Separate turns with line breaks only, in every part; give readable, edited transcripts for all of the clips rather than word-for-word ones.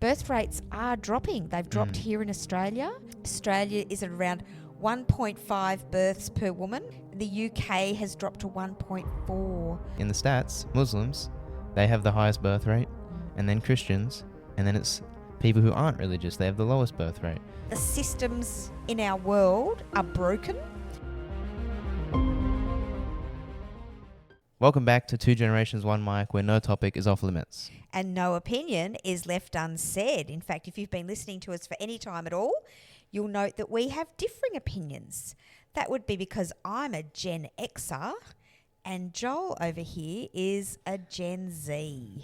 birth rates are dropping. They've dropped here in Australia. Australia is at around 1.5 births per woman. The UK has dropped to 1.4.
In the stats, Muslims, they have the highest birth rate, and then Christians, and then it's people who aren't religious, they have the lowest birth rate.
The systems in our world are broken.
Welcome back to Two Generations, One Mic, where no topic is off limits.
And no opinion is left unsaid. In fact, if you've been listening to us for any time at all, you'll note that we have differing opinions. That would be because I'm a Gen Xer and Joel over here is a Gen Z.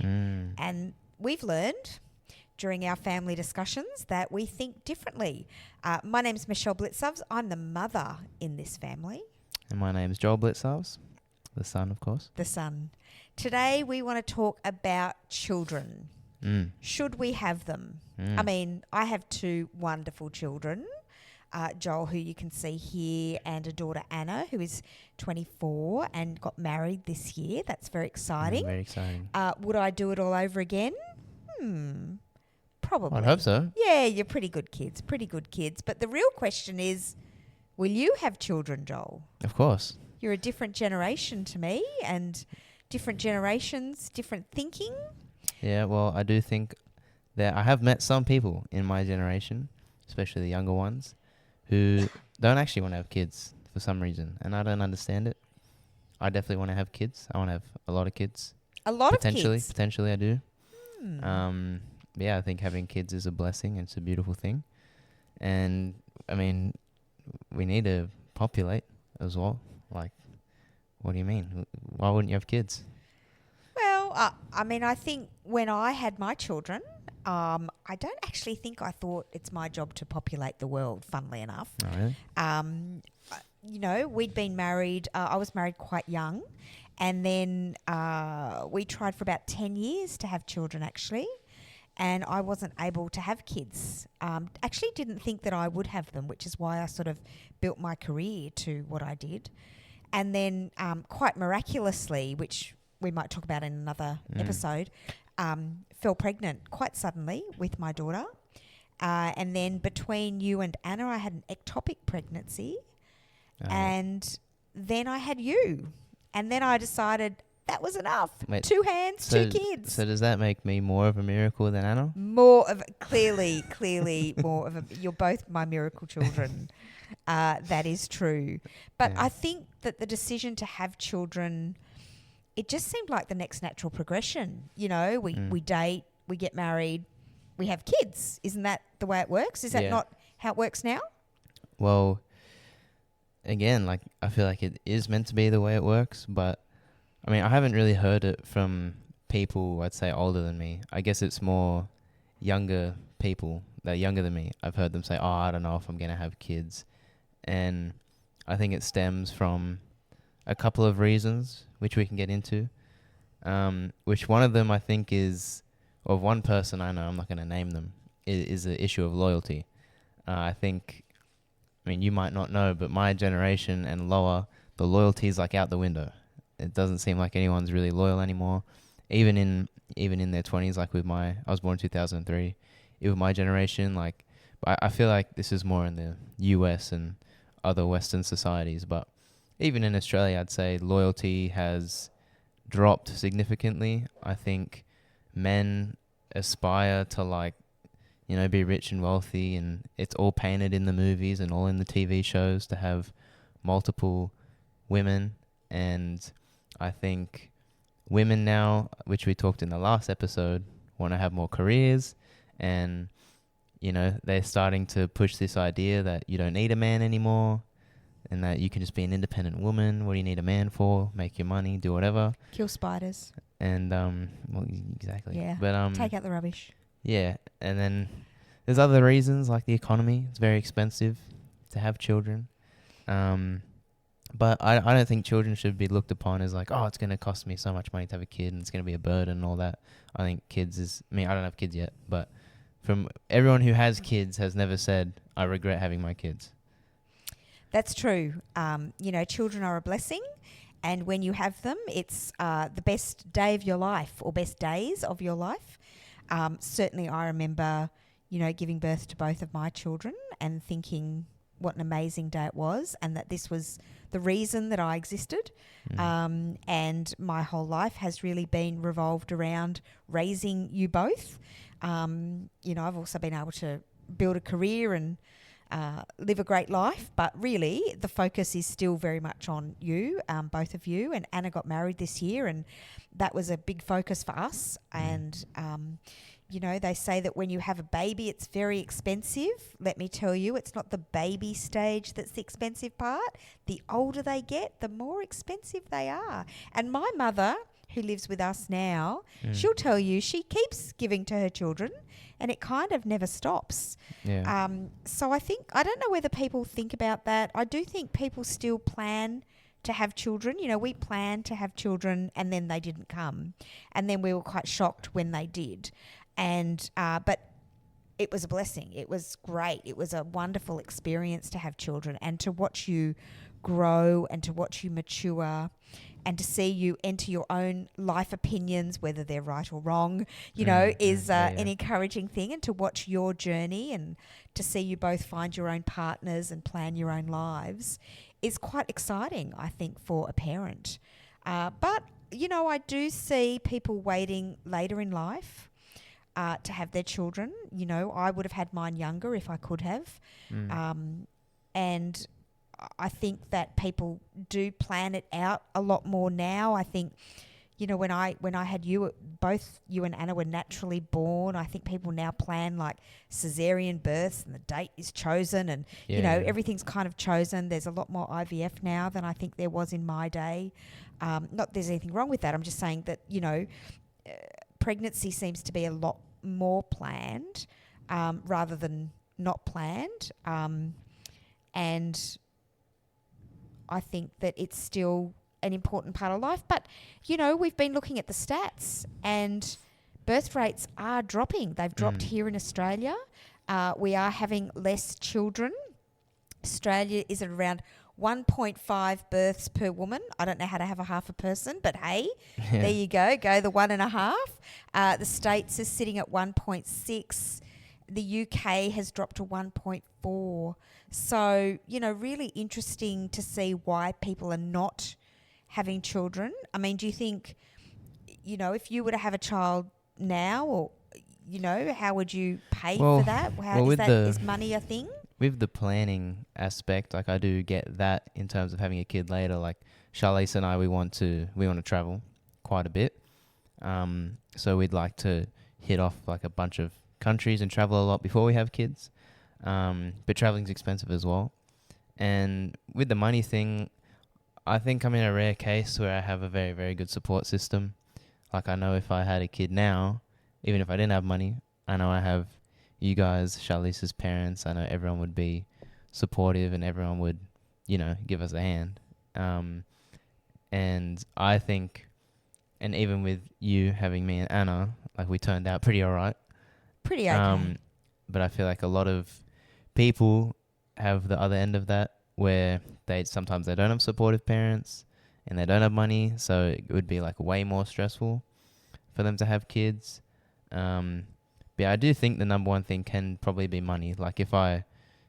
And we've learned during our family discussions that we think differently. My name's Michelle Blitzovs. I'm the mother in this family.
And my name's Joel Blitzovs, the son, of course.
The son. Today we want to talk about children. Should we have them? I mean, I have two wonderful children, Joel, who you can see here, and a daughter, Anna, who is 24 and got married this year. That's very exciting.
Very exciting.
Would I do it all over again? Probably.
I'd hope so.
Yeah, you're pretty good kids. But the real question is, will you have children, Joel?
Of course.
You're a different generation to me, and different generations, different thinking.
Yeah, well, I do think that I have met some people in my generation, especially the younger ones, who don't actually want to have kids for some reason, and I don't understand it. I definitely want to have kids. I want to have a lot of kids.
A lot of kids?
Potentially, I do. Yeah, I think having kids is a blessing, and it's a beautiful thing. And, I mean, we need to populate as well. Like, what do you mean? Why wouldn't you have kids?
Well, I mean, I think when I had my children, I don't actually think I thought it's my job to populate the world, funnily enough.
Oh, really?
You know, we'd been married. I was married quite young. And then we tried for about 10 years to have children, actually. And I wasn't able to have kids. Actually didn't think that I would have them, which is why I sort of built my career to what I did. And then quite miraculously, which we might talk about in another episode, fell pregnant quite suddenly with my daughter. And then between you and Anna, I had an ectopic pregnancy. And then I had you. And then I decided that was enough.
Wait,
2 hands, 2 kids.
So does that make me more of a miracle than Anna?
Clearly more of a, you're both my miracle children. That is true. But
Yeah.
I think that the decision to have children, it just seemed like the next natural progression. You know, we date, we get married, we have kids. Isn't that the way it works? Is that not how it works now?
Well, again, like, I feel like it is meant to be the way it works, but I mean, I haven't really heard it from people, I'd say, older than me. I guess it's more younger people that are younger than me. I've heard them say, oh, I don't know if I'm going to have kids. And I think it stems from a couple of reasons, which we can get into. Which one of them I think is, of one person I know, I'm not going to name them, is the issue of loyalty. I mean, you might not know, but my generation and lower, the loyalty is like out the window. It doesn't seem like anyone's really loyal anymore. Even in their 20s, like I was born in 2003. Even my generation, like, I feel like this is more in the US and other Western societies, but even in Australia, I'd say loyalty has dropped significantly. I think men aspire to, like, you know, be rich and wealthy, and it's all painted in the movies and all in the TV shows to have multiple women. And I think women now, which we talked in the last episode, want to have more careers, and, you know, they're starting to push this idea that you don't need a man anymore and that you can just be an independent woman. What do you need a man for? Make your money, do whatever.
Kill spiders.
And, well, exactly.
Yeah,
but
take out the rubbish.
Yeah, and then there's other reasons, like the economy. It's very expensive to have children. But I don't think children should be looked upon as like, oh, it's going to cost me so much money to have a kid and it's going to be a burden and all that. I think I don't have kids yet, but from everyone who has kids has never said, I regret having my kids.
That's true. You know, children are a blessing, and when you have them, it's the best day of your life or best days of your life. Certainly I remember, you know, giving birth to both of my children and thinking what an amazing day it was, and that this was the reason that I existed. And my whole life has really been revolved around raising you both. You know, I've also been able to build a career and live a great life, but really the focus is still very much on you, both of you. And Anna got married this year, and that was a big focus for us. And you know, they say that when you have a baby, it's very expensive. Let me tell you, it's not the baby stage that's the expensive part. The older they get, the more expensive they are. And my mother, who lives with us now, she'll tell you she keeps giving to her children, and it kind of never stops.
Yeah.
So I don't know whether people think about that. I do think people still plan to have children. You know, we planned to have children and then they didn't come. And then we were quite shocked when they did. And but it was a blessing. It was great. It was a wonderful experience to have children and to watch you grow and to watch you mature and to see you enter your own life opinions, whether they're right or wrong, you know, is an encouraging thing. And to watch your journey and to see you both find your own partners and plan your own lives is quite exciting, I think, for a parent. But, you know, I do see people waiting later in life to have their children. You know, I would have had mine younger if I could have. And I think that people do plan it out a lot more now. I think, you know, when I had you, both you and Anna were naturally born, I think people now plan like cesarean births and the date is chosen and, you know, everything's kind of chosen. There's a lot more IVF now than I think there was in my day. Not that there's anything wrong with that. I'm just saying that, you know, pregnancy seems to be a lot more planned rather than not planned. And I think that it's still an important part of life. But, you know, we've been looking at the stats and birth rates are dropping. They've dropped here in Australia. We are having less children. Australia is at around 1.5 births per woman. I don't know how to have a half a person, but hey, there you go. Go the 1.5. The States is sitting at 1.6. The UK has dropped to 1.4. So, you know, really interesting to see why people are not having children. I mean, do you think, you know, if you were to have a child now, or, you know, how would you pay for that? Is money a thing?
With the planning aspect, like I do get that in terms of having a kid later. Like Charlize and I, we want to travel quite a bit. So we'd like to hit off like a bunch of countries and travel a lot before we have kids. But traveling's expensive as well. And with the money thing, I think I'm in a rare case where I have a very, very good support system. Like I know if I had a kid now, even if I didn't have money, I know I have you guys, Charlize's parents. I know everyone would be supportive and everyone would, you know, give us a hand. And I think, and even with you having me and Anna, like we turned out pretty all right.
Pretty okay.
But I feel like a lot of people have the other end of that where sometimes they don't have supportive parents and they don't have money, so it would be like way more stressful for them to have kids. But yeah, I do think the number one thing can probably be money. Like if I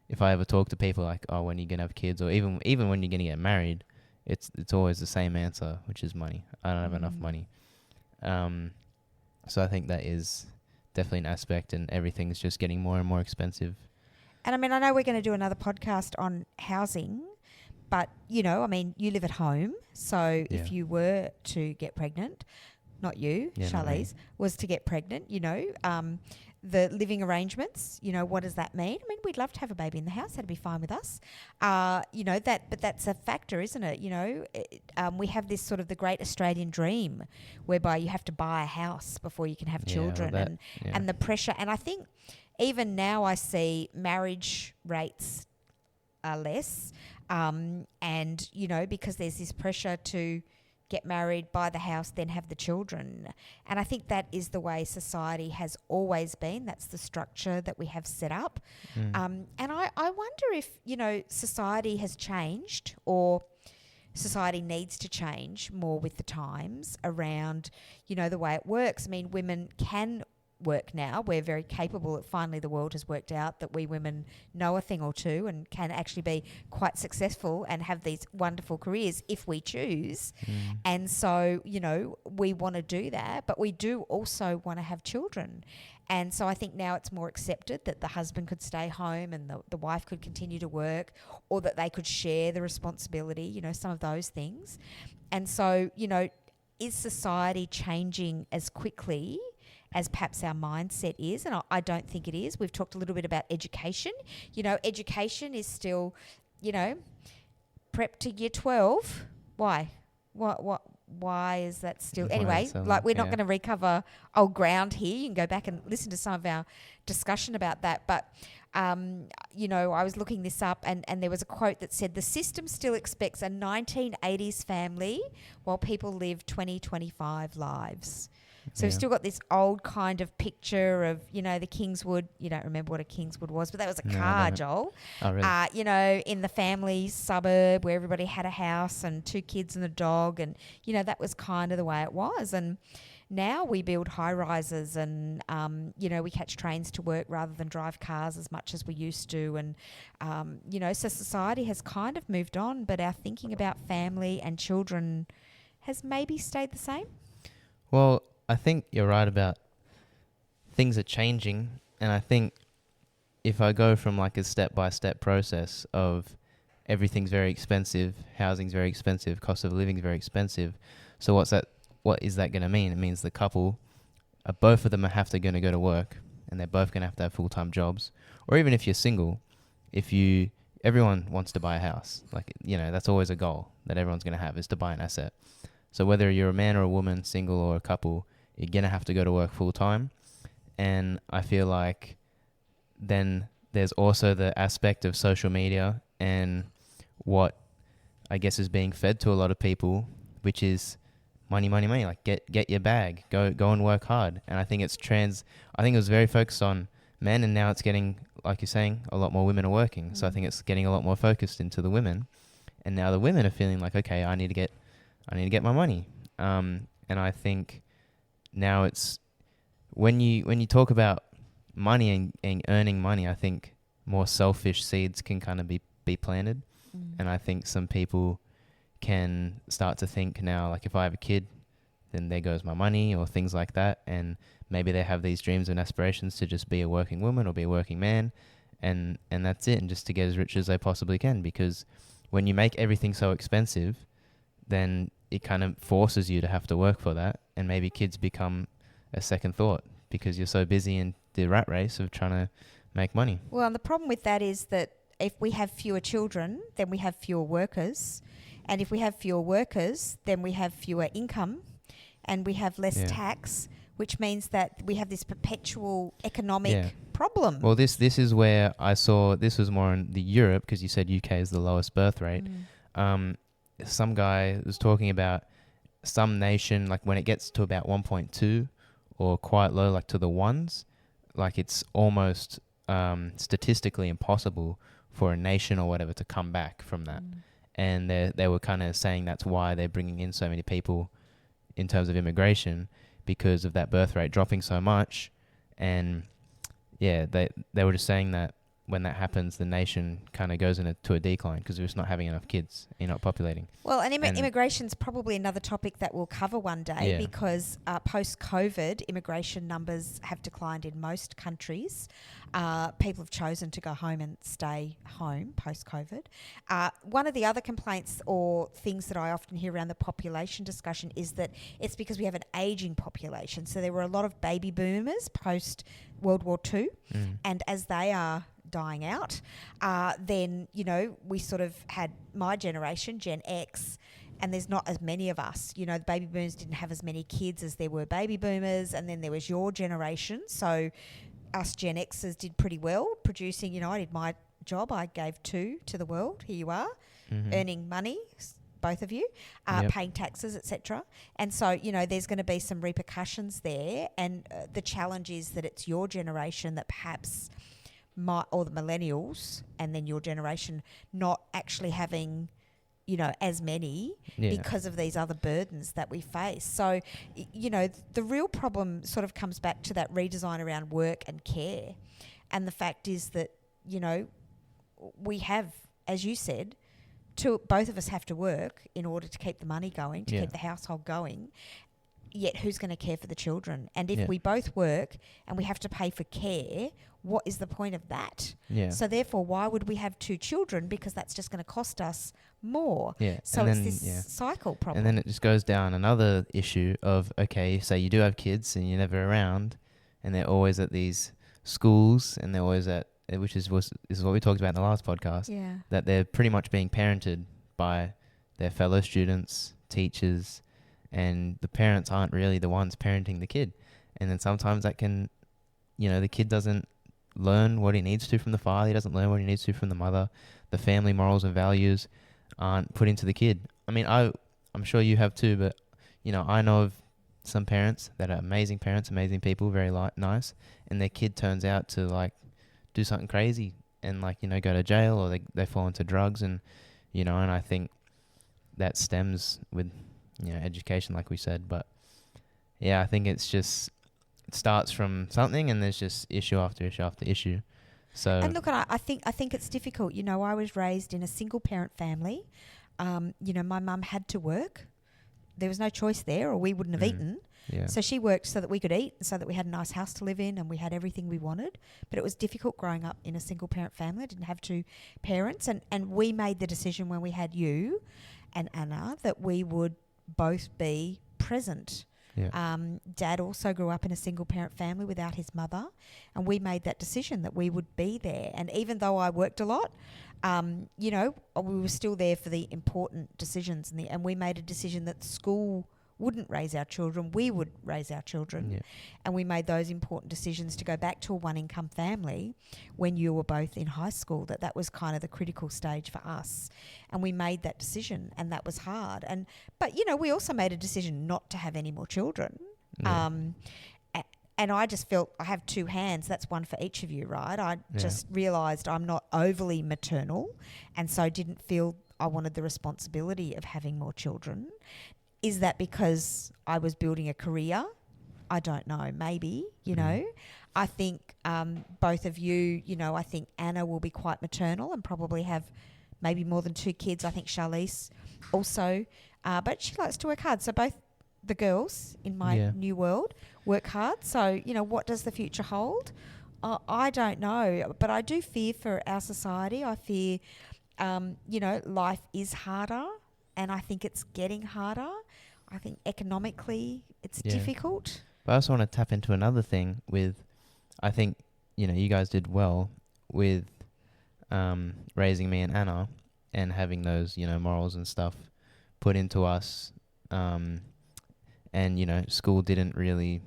ever talk to people like, oh, when are you gonna have kids, or even when you're gonna get married, it's always the same answer, which is money. I don't have enough money. So I think that is definitely an aspect, and everything's just getting more and more expensive.
And I mean, I know we're going to do another podcast on housing, but, you know, I mean, you live at home. So if you were to get pregnant, not you, Charlize, was to get pregnant, you know, the living arrangements, you know, what does that mean? I mean, we'd love to have a baby in the house. That'd be fine with us. You know, but that's a factor, isn't it? You know, we have this sort of the great Australian dream whereby you have to buy a house before you can have children and the pressure. And I think even now I see marriage rates are less. And, you know, because there's this pressure to get married, buy the house, then have the children. And I think that is the way society has always been. That's the structure that we have set up. And I wonder if, you know, society has changed, or society needs to change more with the times around, you know, the way it works. I mean, women can work now. We're very capable. Finally, the world has worked out that we women know a thing or two and can actually be quite successful and have these wonderful careers if we choose. And so, we want to do that, but we do also want to have children. And so I think now it's more accepted that the husband could stay home and the wife could continue to work, or that they could share the responsibility, some of those things. And so, is society changing as quickly as perhaps our mindset is? And I don't think it is. We've talked a little bit about education. Education is still, prep to year 12. Why? Why is that still? Anyway, we're not going to recover old ground here. You can go back and listen to some of our discussion about that. But, I was looking this up and there was a quote that said, the system still expects a 1980s family while people live 2025 lives. So we've still got this old kind of picture of, the Kingswood. You don't remember what a Kingswood was, but that was a car, Joel.
Oh, really?
In the family suburb where everybody had a house and 2 kids and a dog. And, that was kind of the way it was. And now we build high-rises and, we catch trains to work rather than drive cars as much as we used to. And, so society has kind of moved on, but our thinking about family and children has maybe stayed the same.
Well, I think you're right about things are changing, and I think if I go from like a step-by-step process of everything's very expensive, housing's very expensive, cost of living's very expensive, so what is that going to mean? It means the couple, both of them have to go to work, and they're both going to have full-time jobs. Or even if you're single, everyone wants to buy a house. That's always a goal that everyone's going to have, is to buy an asset. So whether you're a man or a woman, single or a couple, you're going to have to go to work full time. And I feel like then there's also the aspect of social media and what I guess is being fed to a lot of people, which is money, money, money. Like get your bag, go and work hard. And I think I think it was very focused on men, and now it's getting, like you're saying, a lot more women are working. So I think it's getting a lot more focused into the women. And now the women are feeling like, okay, I need to get my money. And I think now it's when you talk about money and earning money, I think more selfish seeds can kind of be planted. And I think some people can start to think now, like, if I have a kid, then there goes my money, or things like that. And maybe they have these dreams and aspirations to just be a working woman or be a working man, and that's it, and just to get as rich as they possibly can. Because when you make everything so expensive, then it kind of forces you to have to work for that. And maybe kids become a second thought because you're so busy in the rat race of trying to make money.
Well, and the problem with that is that if we have fewer children, then we have fewer workers. And if we have fewer workers, then we have fewer income and we have less tax, which means that we have this perpetual economic problem.
Well, this is where I saw, this was more in the Europe, because you said UK is the lowest birth rate. Some guy was talking about some nation, like when it gets to about 1.2 or quite low, like to the ones, like it's almost statistically impossible for a nation or whatever to come back from that. And they were kind of saying that's why they're bringing in so many people in terms of immigration, because of that birth rate dropping so much. And they were just saying that when that happens, the nation kind of goes into a decline because we're just not having enough kids. You're not populating.
Well, and immigration's probably another topic that we'll cover one day, because post-COVID, immigration numbers have declined in most countries. People have chosen to go home and stay home post-COVID. One of the other complaints or things that I often hear around the population discussion is that it's because we have an ageing population. So there were a lot of baby boomers post-World War II, and as they are dying out, then, we sort of had my generation, Gen X, and there's not as many of us. The baby boomers didn't have as many kids as there were baby boomers, and then there was your generation. So us Gen Xers did pretty well producing. I did my job. I gave 2 to the world. Here you are, earning money, both of you, paying taxes, etc. And so, there's going to be some repercussions there. And the challenge is that it's your generation that perhaps or the millennials, and then your generation not actually having as many
Yeah.
because of these other burdens that we face. So, the real problem sort of comes back to that redesign around work and care. And the fact is that, we have, as you said, both of us have to work in order to keep the money going, to keep the household going. Yet who's going to care for the children? And if we both work and we have to pay for care, what is the point of that?
Yeah.
So therefore, why would we have 2 children? Because that's just going to cost us more.
Yeah.
So
and
it's
then,
this cycle problem.
And then it just goes down another issue of, okay, say you do have kids and you're never around, and they're always at these schools, and they're always at, which is what we talked about in the last podcast, that they're pretty much being parented by their fellow students, teachers, and the parents aren't really the ones parenting the kid. And then sometimes that can, the kid doesn't learn what he needs to from the father, he doesn't learn what he needs to from the mother. The family morals and values aren't put into the kid. I mean, I'm sure you have too, but, I know of some parents that are amazing parents, amazing people, very nice, and their kid turns out to, do something crazy and, go to jail, or they fall into drugs, and, and I think that stems with, education, like we said. But, yeah, I think it starts from something, and there's just issue after issue after issue. So,
and look, I think it's difficult. I was raised in a single parent family. My mum had to work. There was no choice there, or we wouldn't have eaten.
Yeah.
So she worked so that we could eat, so that we had a nice house to live in, and we had everything we wanted. But it was difficult growing up in a single parent family. I didn't have 2 parents, and we made the decision when we had you and Anna that we would both be present.
Yeah.
Dad also grew up in a single parent family without his mother, and we made that decision that we would be there. And even though I worked a lot, we were still there for the important decisions, and we made a decision that school wouldn't raise our children, we would raise our children.
Yeah.
And we made those important decisions to go back to a 1-income family when you were both in high school, that was kind of the critical stage for us. And we made that decision, and that was hard. But we also made a decision not to have any more children.
Yeah.
And I just felt I have 2 hands. That's one for each of you, right? I just realised I'm not overly maternal, and so didn't feel I wanted the responsibility of having more children. Is that because I was building a career? I don't know. Maybe, I think both of you, I think Anna will be quite maternal and probably have maybe more than 2 kids. I think Charlize also, but she likes to work hard. So both the girls in my new world work hard. So, what does the future hold? I don't know, but I do fear for our society. I fear, life is harder, and I think it's getting harder. I think economically it's difficult.
But I also want to tap into another thing with, I think, you guys did well with raising me and Anna and having those, morals and stuff put into us. And, school didn't really...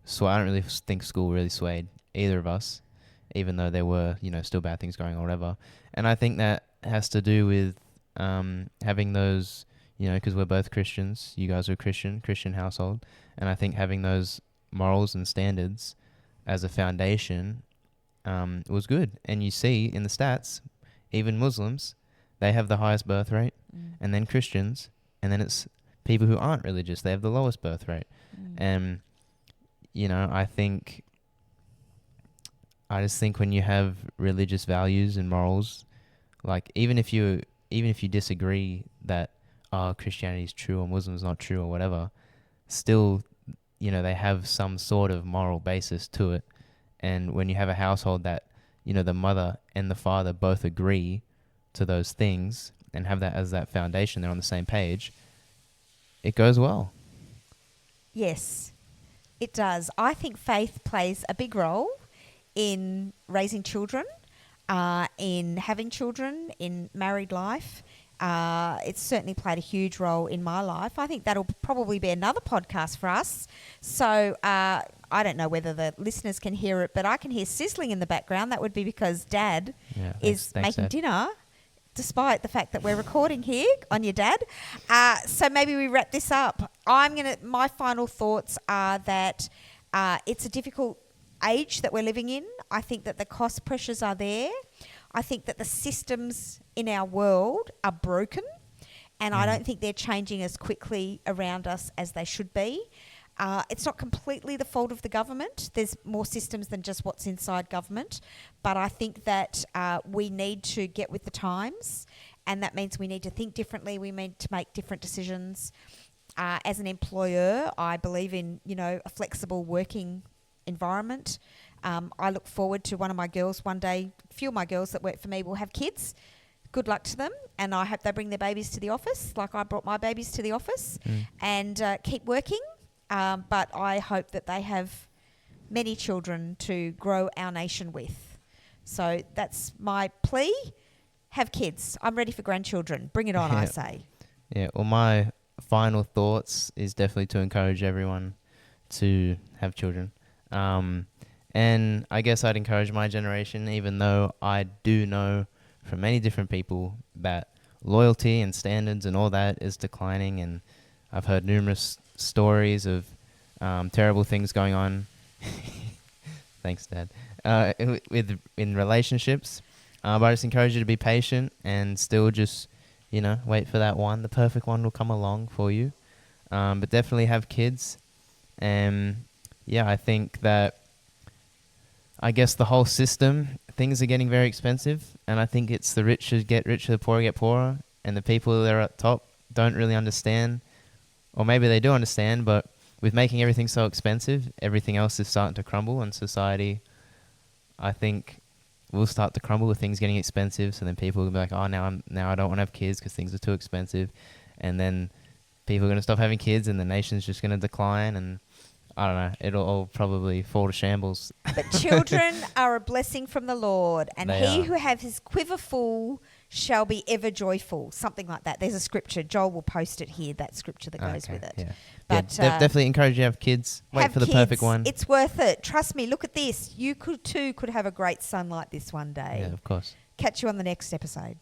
So I don't really think school really swayed either of us, even though there were, still bad things going on or whatever. And I think that has to do with having those... because we're both Christians. You guys are Christian household. And I think having those morals and standards as a foundation was good. And you see in the stats, even Muslims, they have the highest birth rate, and then Christians, and then it's people who aren't religious, they have the lowest birth rate. And, I just think when you have religious values and morals, even if you disagree that Christianity is true or Muslim's not true or whatever, still, they have some sort of moral basis to it. And when you have a household that, the mother and the father both agree to those things and have that as that foundation, they're on the same page, it goes well.
Yes, it does. I think faith plays a big role in raising children, in having children, in married life. It's certainly played a huge role in my life. I think that'll probably be another podcast for us. So I don't know whether the listeners can hear it, but I can hear sizzling in the background. That would be because Dad is making dinner, despite the fact that we're recording here on your dad. So maybe we wrap this up. My final thoughts are that it's a difficult age that we're living in. I think that the cost pressures are there. I think that the systems in our world are broken, and I don't think they're changing as quickly around us as they should be. It's not completely the fault of the government. There's more systems than just what's inside government. But I think that we need to get with the times, and that means we need to think differently. We need to make different decisions. As an employer, I believe in, a flexible working environment. I look forward to one of my girls one day, a few of my girls that work for me will have kids. Good luck to them, and I hope they bring their babies to the office like I brought my babies to the office, and keep working. But I hope that they have many children to grow our nation with. So that's my plea. Have kids. I'm ready for grandchildren. Bring it on, I say.
Yeah, well, my final thoughts is definitely to encourage everyone to have children. And I guess I'd encourage my generation, even though I do know from many different people that loyalty and standards and all that is declining, and I've heard numerous stories of terrible things going on. Thanks, Dad. In relationships, but I just encourage you to be patient and still just, wait for that one. The perfect one will come along for you. But definitely have kids. And I think that, I guess the whole system, things are getting very expensive, and I think it's the rich get richer, the poor get poorer, and the people that are at top don't really understand, or maybe they do understand, but with making everything so expensive, everything else is starting to crumble, and society, I think, will start to crumble with things getting expensive. So then people will be like, oh, now I don't want to have kids because things are too expensive, and then people are going to stop having kids, and the nation's just going to decline, and I don't know, it'll all probably fall to shambles.
But children are a blessing from the Lord, and who have his quiver full shall be ever joyful. Something like that. There's a scripture. Joel will post it here, that scripture that goes with it.
Yeah.
But
definitely encourage you to have kids. Wait for the perfect one.
It's worth it. Trust me, look at this. You could have a great son like this one day.
Yeah, of course.
Catch you on the next episode.